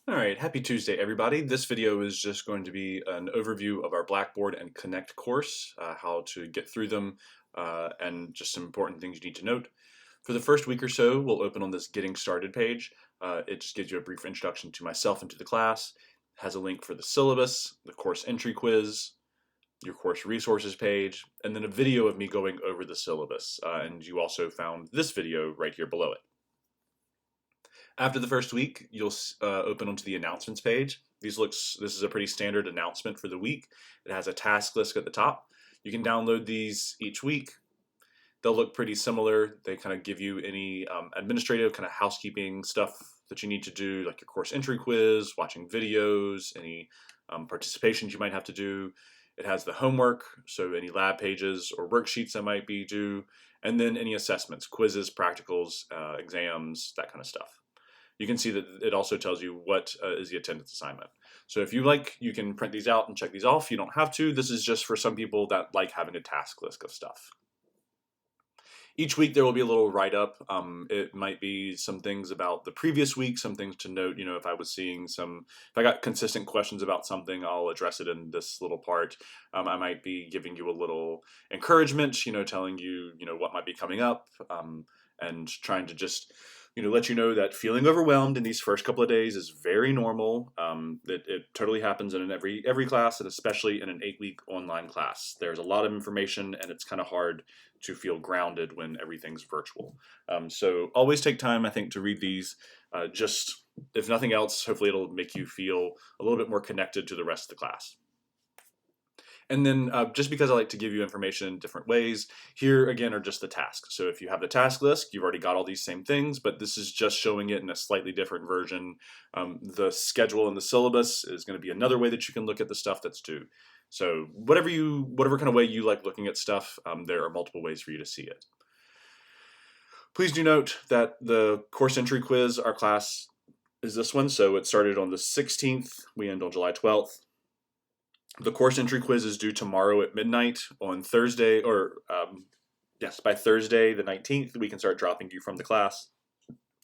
All right, happy Tuesday, everybody. This video is just going to be an overview of our Blackboard and Connect course, how to get through them, and just some important things you need to note. For the first week or so, we'll open on this Getting Started page. It just gives you a brief introduction to myself and to the class. It has a link for the syllabus, the course entry quiz, your course resources page, and then a video of me going over the syllabus. And you also found this video right here below it. After the first week, you'll open onto the announcements page. This is a pretty standard announcement for the week. It has a task list at the top. You can download these each week. They'll look pretty similar. They kind of give you any administrative kind of housekeeping stuff that you need to do, like your course entry quiz, watching videos, any participations you might have to do. It has the homework, so any lab pages or worksheets that might be due, and then any assessments, quizzes, practicals, exams, that kind of stuff. You can see that it also tells you what is the attendance assignment. So if you like, you can print these out and check these off. You don't have to. This is just for some people that like having a task list of stuff. Each week there will be a little write-up. It might be some things about the previous week, some things to note. You know, if I got consistent questions about something, I'll address it in this little part. I might be giving you a little encouragement, telling you, what might be coming up, and trying to just let you know that feeling overwhelmed in these first couple of days is very normal. It totally happens in every class, and especially in an 8-week online class. There's a lot of information, and it's kind of hard to feel grounded when everything's virtual. So always take time, I think, to read these. Just, if nothing else, hopefully it'll make you feel a little bit more connected to the rest of the class. And then just because I like to give you information in different ways, here again are just the tasks. So if you have the task list, you've already got all these same things, but this is just showing it in a slightly different version. The schedule and the syllabus is going to be another way that you can look at the stuff that's due. So whatever kind of way you like looking at stuff, there are multiple ways for you to see it. Please do note that the course entry quiz, our class, is this one. So it started on the 16th. We end on July 12th. The course entry quiz is due tomorrow at midnight. On Thursday, by Thursday the 19th, we can start dropping you from the class.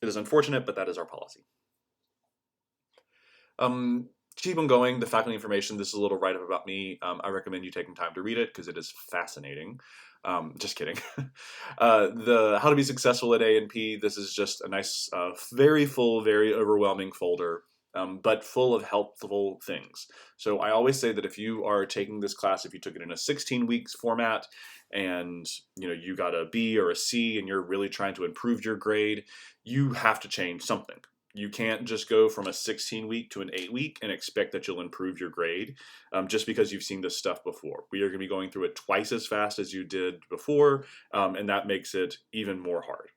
It is unfortunate, but that is our policy. Keep on going. The faculty information, this is a little write-up about me. I recommend you taking time to read it because it is fascinating. Just kidding. The How to Be Successful at A&P, this is just a nice, very full, very overwhelming folder. But full of helpful things. So I always say that if you are taking this class, if you took it in a 16 weeks format and you got a B or a C and you're really trying to improve your grade, you have to change something. You can't just go from a 16-week to an 8-week and expect that you'll improve your grade just because you've seen this stuff before. We are going to be going through it twice as fast as you did before, and that makes it even more hard.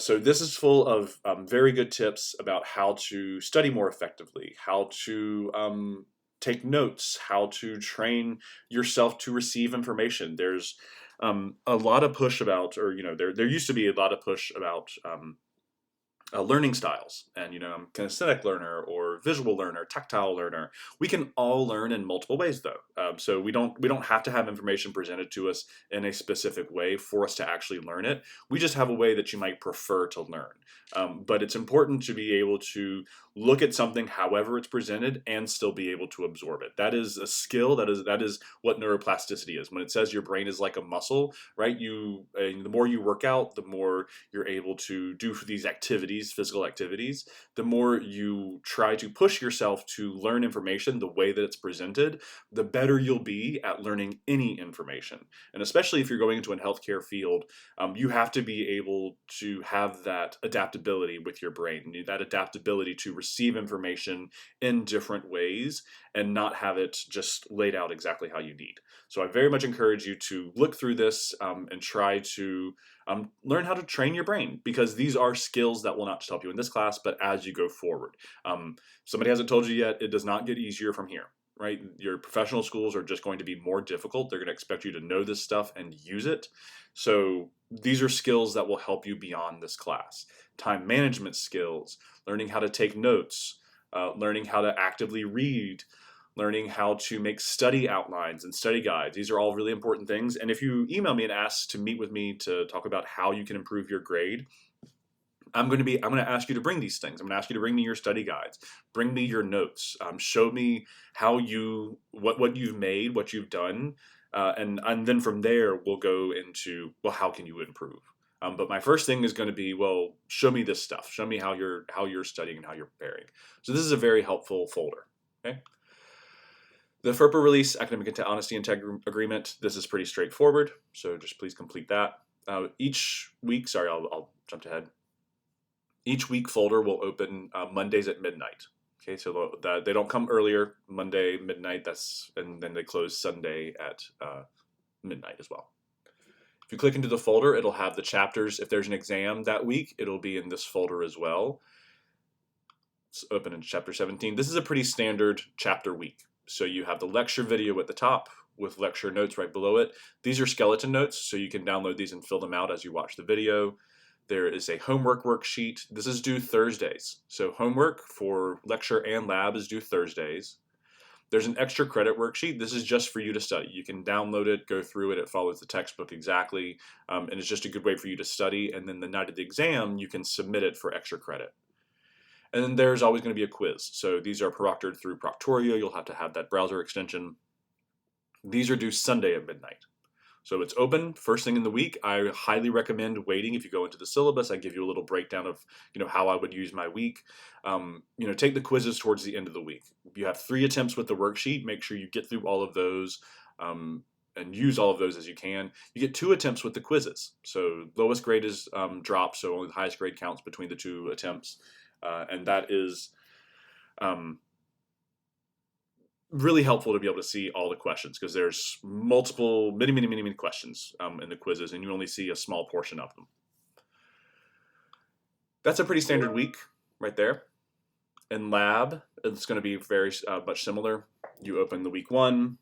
So this is full of very good tips about how to study more effectively, how to take notes, how to train yourself to receive information. There's a lot of push about, or there used to be a lot of push about learning styles, and I'm a kinesthetic learner or visual learner, tactile learner. We can all learn in multiple ways, though. So we don't have to have information presented to us in a specific way for us to actually learn it. We just have a way that you might prefer to learn. But it's important to be able to look at something however it's presented and still be able to absorb it. That is a skill. That is what neuroplasticity is. When it says your brain is like a muscle, right? The more you work out, the more you're able to do these activities, physical activities. The more you try to push yourself to learn information the way that it's presented, the better you'll be at learning any information. And especially if you're going into a healthcare field, you have to be able to have that adaptability with your brain, that adaptability to receive information in different ways and not have it just laid out exactly how you need. So I very much encourage you to look through this and try to learn how to train your brain, because these are skills that will not just help you in this class, but as you go forward. Somebody hasn't told you yet, it does not get easier from here. Right? Your professional schools are just going to be more difficult. They're going to expect you to know this stuff and use it. So these are skills that will help you beyond this class. Time management skills, learning how to take notes, learning how to actively read, learning how to make study outlines and study guides. These are all really important things. And if you email me and ask to meet with me to talk about how you can improve your grade, I'm going to ask you to bring these things. I'm going to ask you to bring me your study guides, bring me your notes, show me what you've made, what you've done, and then from there we'll go into, well, how can you improve? But my first thing is going to be, well, show me this stuff. Show me how you're studying and how you're preparing. So this is a very helpful folder. Okay. The FERPA release, Academic Honesty Integrity Agreement. This is pretty straightforward. So just please complete that. Each week, sorry, I'll jump ahead. Each week folder will open Mondays at midnight. Okay, so they don't come earlier. Monday midnight. And then they close Sunday at midnight as well. If you click into the folder, it'll have the chapters. If there's an exam that week, it'll be in this folder as well. Let's open in chapter 17. This is a pretty standard chapter week. So you have the lecture video at the top with lecture notes right below it. These are skeleton notes, so you can download these and fill them out as you watch the video. There is a homework worksheet. This is due Thursdays. So homework for lecture and lab is due Thursdays. There's an extra credit worksheet. This is just for you to study. You can download it, go through it. It follows the textbook exactly. And it's just a good way for you to study. And then the night of the exam, you can submit it for extra credit. And then there's always going to be a quiz. So these are proctored through Proctorio. You'll have to have that browser extension. These are due Sunday at midnight. So it's open first thing in the week. I highly recommend waiting. If you go into the syllabus, I give you a little breakdown of how I would use my week. Take the quizzes towards the end of the week. You have 3 attempts with the worksheet. Make sure you get through all of those and use all of those as you can. You get 2 attempts with the quizzes. So lowest grade is dropped, so only the highest grade counts between the 2 attempts. And that is really helpful to be able to see all the questions, because there's many questions in the quizzes, and you only see a small portion of them. That's a pretty standard week right there. In lab, it's going to be very much similar. You open the week 1.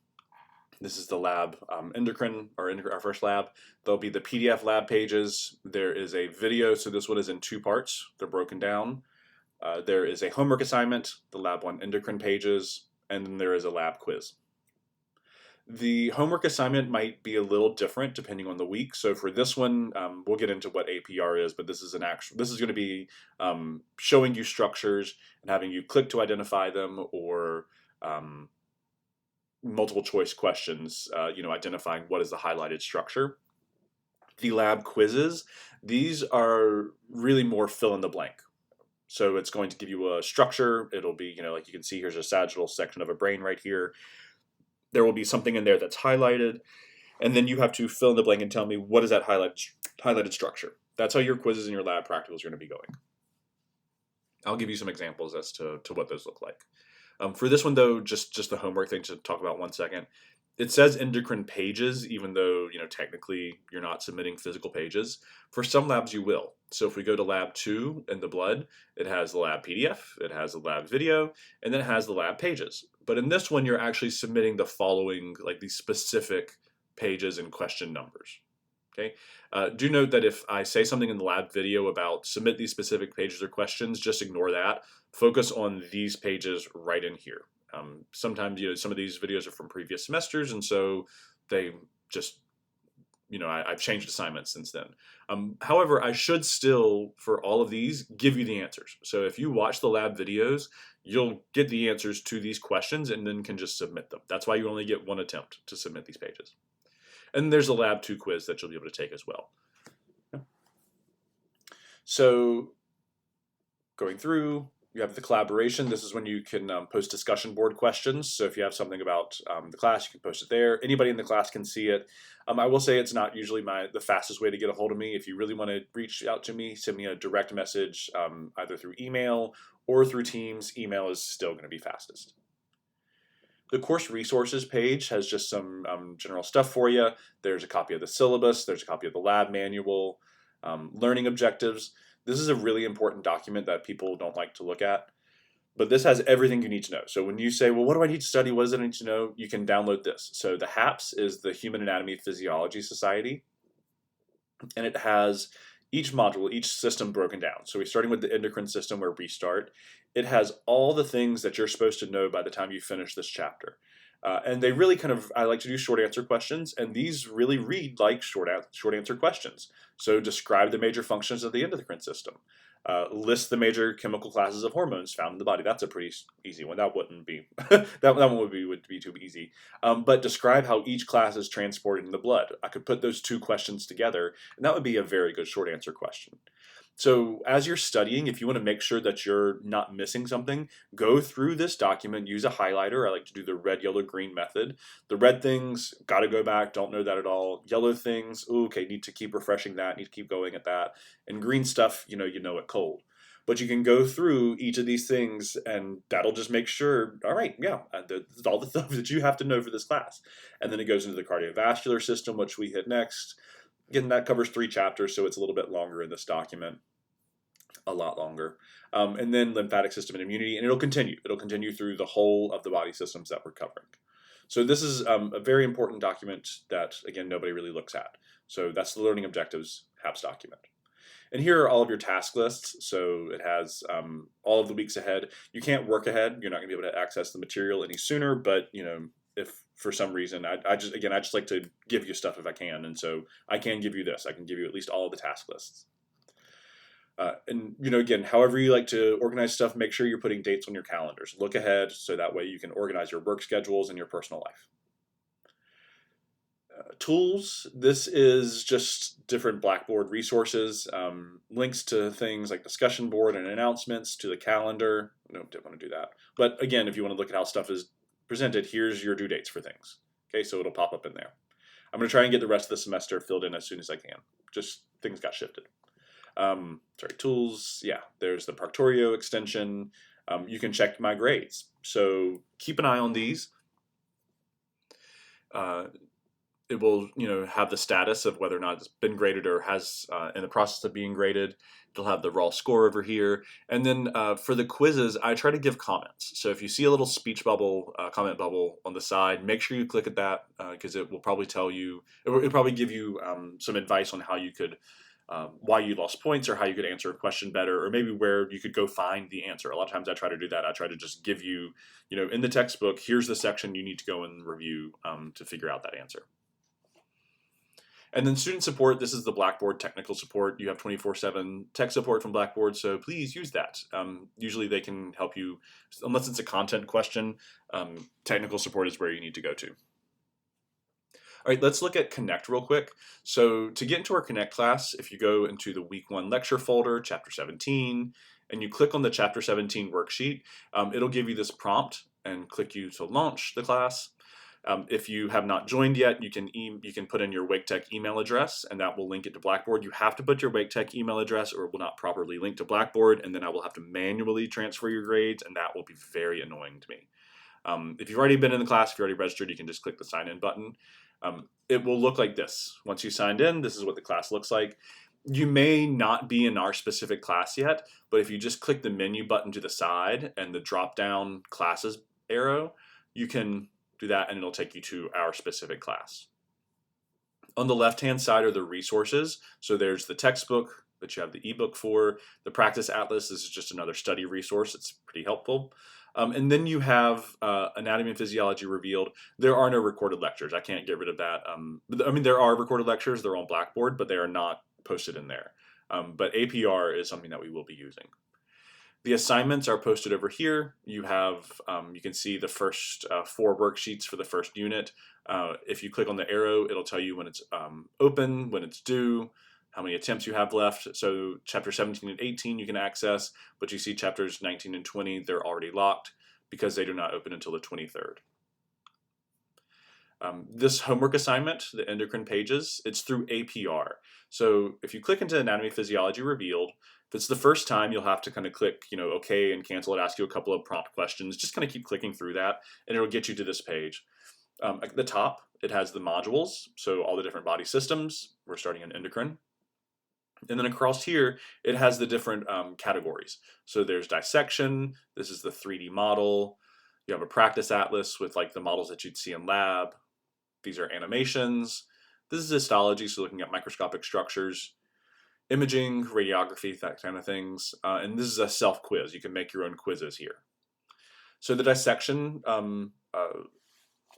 This is the lab Endocrine, our first lab. There'll be the PDF lab pages. There is a video, so this one is in 2 parts. They're broken down. There is a homework assignment, the lab 1 Endocrine pages, and then there is a lab quiz. The homework assignment might be a little different depending on the week. So for this one, we'll get into what APR is, but this is going to be showing you structures and having you click to identify them, or multiple choice questions, identifying what is the highlighted structure. The lab quizzes, these are really more fill in the blank. So it's going to give you a structure. It'll be, like you can see, here's a sagittal section of a brain right here. There will be something in there that's highlighted, and then you have to fill in the blank and tell me what is that highlighted structure. That's how your quizzes and your lab practicals are going to be going. I'll give you some examples as to what those look like. For this one, though, just the homework thing to talk about 1 second. It says Endocrine pages, even though, technically you're not submitting physical pages. For some labs, you will. So if we go to lab 2 in the blood, it has the lab PDF, it has the lab video, and then it has the lab pages. But in this one, you're actually submitting the following, like these specific pages and question numbers. Okay. Do note that if I say something in the lab video about submit these specific pages or questions, just ignore that. Focus on these pages right in here. Sometimes, some of these videos are from previous semesters, and so they just, I've changed assignments since then. However, I should still, for all of these, give you the answers. So if you watch the lab videos, you'll get the answers to these questions and then can just submit them. That's why you only get 1 attempt to submit these pages. And there's a lab 2 quiz that you'll be able to take as well. So going through, you have the collaboration. This is when you can post discussion board questions. So if you have something about the class, you can post it there. Anybody in the class can see it. I will say it's not usually the fastest way to get a hold of me. If you really want to reach out to me, send me a direct message either through email or through Teams. Email is still going to be fastest. The course resources page has just some general stuff for you. There's a copy of the syllabus. There's a copy of the lab manual, learning objectives. This is a really important document that people don't like to look at, but this has everything you need to know. So when you say, well, what do I need to study? What does I need to know? You can download this. So the HAPS is the Human Anatomy Physiology Society, and it has each module, each system broken down. So we're starting with the endocrine system where we start. It has all the things that you're supposed to know by the time you finish this chapter. And they really I like to do short answer questions, and these really read like short answer questions. So describe the major functions of the endocrine system. List the major chemical classes of hormones found in the body. That's a pretty easy one. That wouldn't be that one would be too easy. But describe how each class is transported in the blood. I could put those two questions together, and that would be a very good short answer question. So as you're studying, if you want to make sure that you're not missing something, go through this document, use a highlighter. I like to do the red, yellow, green method. The red things, got to go back, don't know that at all. Yellow things, ooh, okay, need to keep refreshing that, need to keep going at that. And green stuff, you know it cold. But you can go through each of these things, and that'll just make sure, all right, yeah, this is all the stuff that you have to know for this class. And then it goes into the cardiovascular system, which we hit next. Again, that covers 3 chapters, so it's a little bit longer in this document, a lot longer. And then lymphatic system and immunity, and it'll continue. It'll continue through the whole of the body systems that we're covering. So this is a very important document that, again, nobody really looks at. So that's the learning objectives HAPS document. And here are all of your task lists. So it has all of the weeks ahead. You can't work ahead. You're not going to be able to access the material any sooner, but if for some reason, I just like to give you stuff if I can, and so I can give you this. I can give you at least all of the task lists. And again, however you like to organize stuff, make sure you're putting dates on your calendars. Look ahead so that way you can organize your work schedules and your personal life. Tools, this is just different Blackboard resources, links to things like discussion board and announcements, to the calendar. No, didn't want to do that. But again, if you want to look at how stuff is presented, here's your due dates for things. Okay, so it'll pop up in there. I'm going to try and get the rest of the semester filled in as soon as I can. Just things got shifted. Tools, yeah, there's the Proctorio extension. You can check my grades. So keep an eye on these. It will, have the status of whether or not it's been graded or has in the process of being graded. It'll have the raw score over here. And then for the quizzes, I try to give comments. So if you see a little speech bubble, comment bubble on the side, make sure you click at that because it will probably tell you, it'll probably give you some advice on how you could, why you lost points or how you could answer a question better, or maybe where you could go find the answer. A lot of times I try to do that. I try to just give you, in the textbook, here's the section you need to go and review to figure out that answer. And then student support, this is the Blackboard technical support. You have 24/7 tech support from Blackboard, so please use that. Usually they can help you, unless it's a content question, technical support is where you need to go to. All right, let's look at Connect real quick. So to get into our Connect class, if you go into the Week 1 lecture folder, Chapter 17, and you click on the Chapter 17 worksheet, it'll give you this prompt and click you to launch the class. If you have not joined yet, you can put in your WakeTech email address, and that will link it to Blackboard. You have to put your WakeTech email address, or it will not properly link to Blackboard, and then I will have to manually transfer your grades, and that will be very annoying to me. If you've already been in the class, if you're already registered, you can just click the sign in button. It will look like this. Once you signed in, this is what the class looks like. You may not be in our specific class yet, but if you just click the menu button to the side and the drop down classes arrow, you can do that and it'll take you to our specific class. On the left-hand side are the resources. So there's the textbook that you have the ebook for. The practice atlas is just another study resource. It's pretty helpful. And then you have Anatomy and Physiology Revealed. There are no recorded lectures. I can't get rid of that. There are recorded lectures. They're on Blackboard, but they are not posted in there. But APR is something that we will be using. The assignments are posted over here. You have, you can see the first 4 worksheets for the first unit. If you click on the arrow, it'll tell you when it's open, when it's due, how many attempts you have left. So chapter 17 and 18 you can access, but you see chapters 19 and 20, they're already locked because they do not open until the 23rd. This homework assignment, the endocrine pages, it's through APR. So if you click into Anatomy Physiology Revealed, if it's the first time, you'll have to kind of click, OK and cancel it, ask you a couple of prompt questions. Just kind of keep clicking through that, and it'll get you to this page. At the top, it has the modules, so all the different body systems. We're starting in endocrine. And then across here, it has the different categories. So there's dissection. This is the 3D model. You have a practice atlas with like the models that you'd see in lab. These are animations. This is histology, so looking at microscopic structures. Imaging, radiography, that kind of things. And this is a self-quiz. You can make your own quizzes here. So the dissection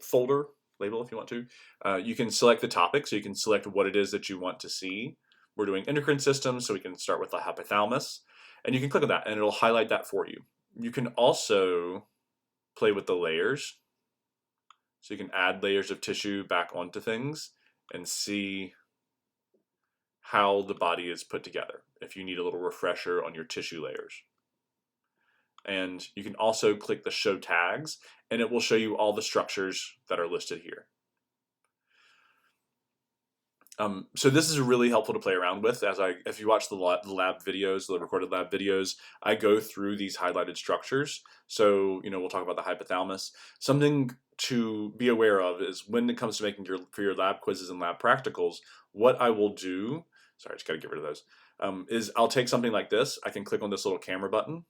folder, label if you want to, you can select the topic, so you can select what it is that you want to see. We're doing endocrine systems, so we can start with the hypothalamus. And you can click on that and it'll highlight that for you. You can also play with the layers. So you can add layers of tissue back onto things and see how the body is put together if you need a little refresher on your tissue layers. And you can also click the show tags and it will show you all the structures that are listed here. So this is really helpful to play around with. If you watch the lab videos, the recorded lab videos, I go through these highlighted structures. So, we'll talk about the hypothalamus. Something to be aware of is when it comes to making for your lab quizzes and lab practicals, what I will do, sorry, I just got to get rid of those, is I'll take something like this. I can click on this little camera button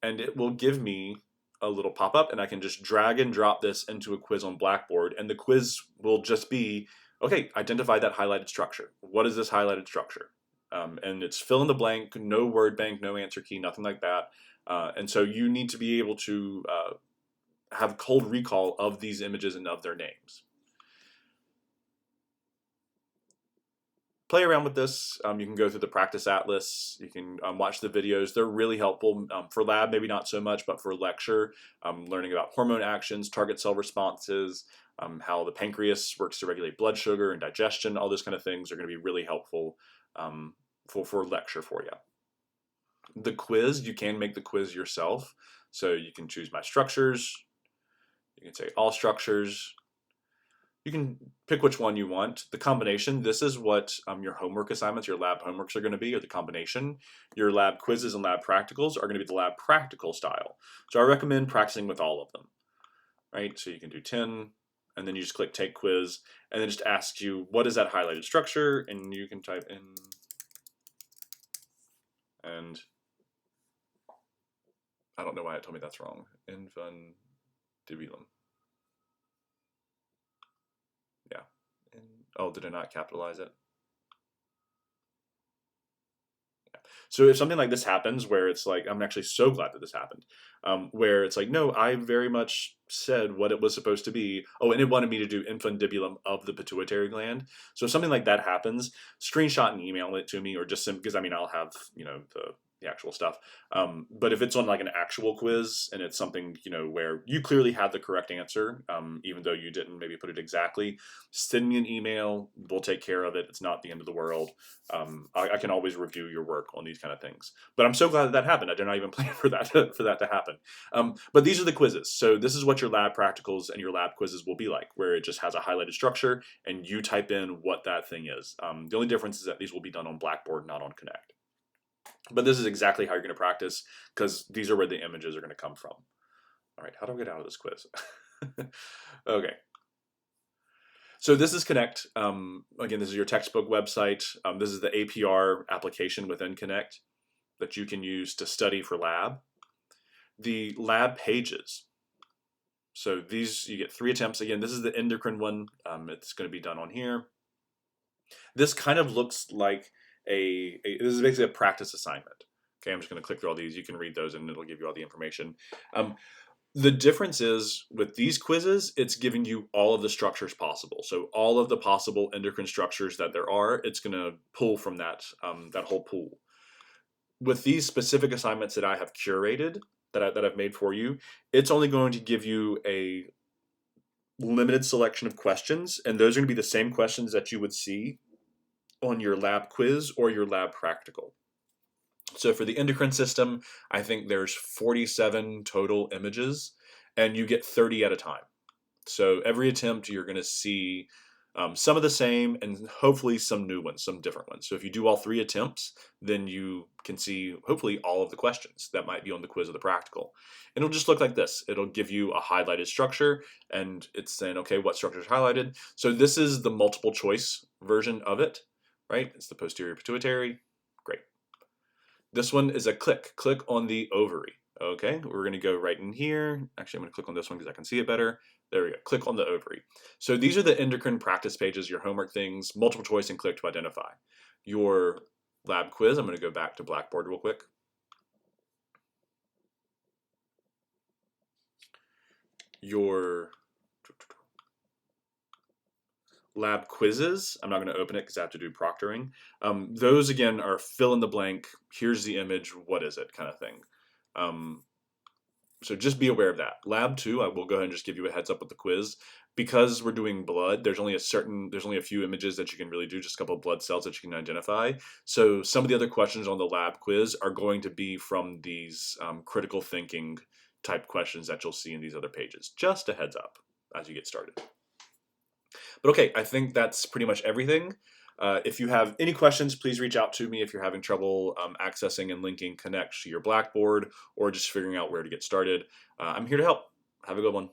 and it will give me a little pop-up and I can just drag and drop this into a quiz on Blackboard and the quiz will just be, okay, identify that highlighted structure. What is this highlighted structure? And it's fill in the blank, no word bank, no answer key, nothing like that. And so you need to be able to have cold recall of these images and of their names. Play around with this. You can go through the practice atlas. You can watch the videos. They're really helpful. For lab, maybe not so much, but for lecture, learning about hormone actions, target cell responses, how the pancreas works to regulate blood sugar and digestion, all those kind of things are going to be really helpful for lecture for you. The quiz, you can make the quiz yourself. So you can choose my structures. You can say all structures. You can pick which one you want. The combination, this is what your homework assignments, your lab homeworks are going to be, or the combination. Your lab quizzes and lab practicals are going to be the lab practical style. So I recommend practicing with all of them, right? So you can do 10, and then you just click take quiz, and then just asks you, what is that highlighted structure? And you can type in, and I don't know why it told me that's wrong. Infundibulum. Yeah. Oh, did I not capitalize it? Yeah. So if something like this happens where it's like, I'm actually so glad that this happened, where it's like, no, I very much said what it was supposed to be. Oh, and it wanted me to do infundibulum of the pituitary gland. So if something like that happens, screenshot and email it to me, or just because I'll have, the actual stuff. But if it's on like an actual quiz and it's something, where you clearly have the correct answer, even though you didn't maybe put it exactly, send me an email. We'll take care of it. It's not the end of the world. I can always review your work on these kind of things. But I'm so glad that happened. I did not even plan for that to happen. But these are the quizzes. So this is what your lab practicals and your lab quizzes will be like, where it just has a highlighted structure and you type in what that thing is. The only difference is that these will be done on Blackboard, not on Connect. But this is exactly how you're going to practice because these are where the images are going to come from. All right, how do I get out of this quiz? Okay. So this is Connect. Again, this is your textbook website. This is the APR application within Connect that you can use to study for lab. The lab pages. So these, you get 3 attempts. Again, this is the endocrine one. It's going to be done on here. This kind of looks like this is basically a practice assignment. Okay, I'm just going to click through all these. You can read those and it'll give you all the information. The difference is with these quizzes, it's giving you all of the structures possible. So all of the possible endocrine structures that there are, it's going to pull from that whole pool. With these specific assignments that I have curated, that I've made for you, it's only going to give you a limited selection of questions, and those are going to be the same questions that you would see on your lab quiz or your lab practical. So for the endocrine system, I think there's 47 total images and you get 30 at a time. So every attempt you're going to see some of the same and hopefully some new ones, some different ones. So if you do all 3 attempts, then you can see hopefully all of the questions that might be on the quiz or the practical. And it'll just look like this. It'll give you a highlighted structure and it's saying, okay, what structure is highlighted? So this is the multiple choice version of it, right? It's the posterior pituitary. Great. This one is a click on the ovary. Okay, we're going to go right in here. Actually, I'm going to click on this one because I can see it better. There we go. Click on the ovary. So these are the endocrine practice pages, your homework things, multiple choice and click to identify. Your lab quiz, I'm going to go back to Blackboard real quick. Your lab quizzes. I'm not going to open it because I have to do proctoring. Those again are fill in the blank. Here's the image. What is it? Kind of thing. So just be aware of that. Lab 2, I will go ahead and just give you a heads up with the quiz. Because we're doing blood, there's only a few images that you can really do, just a couple of blood cells that you can identify. So some of the other questions on the lab quiz are going to be from these critical thinking type questions that you'll see in these other pages. Just a heads up as you get started. But okay, I think that's pretty much everything. If you have any questions, please reach out to me if you're having trouble accessing and linking Connect to your Blackboard or just figuring out where to get started. I'm here to help. Have a good one.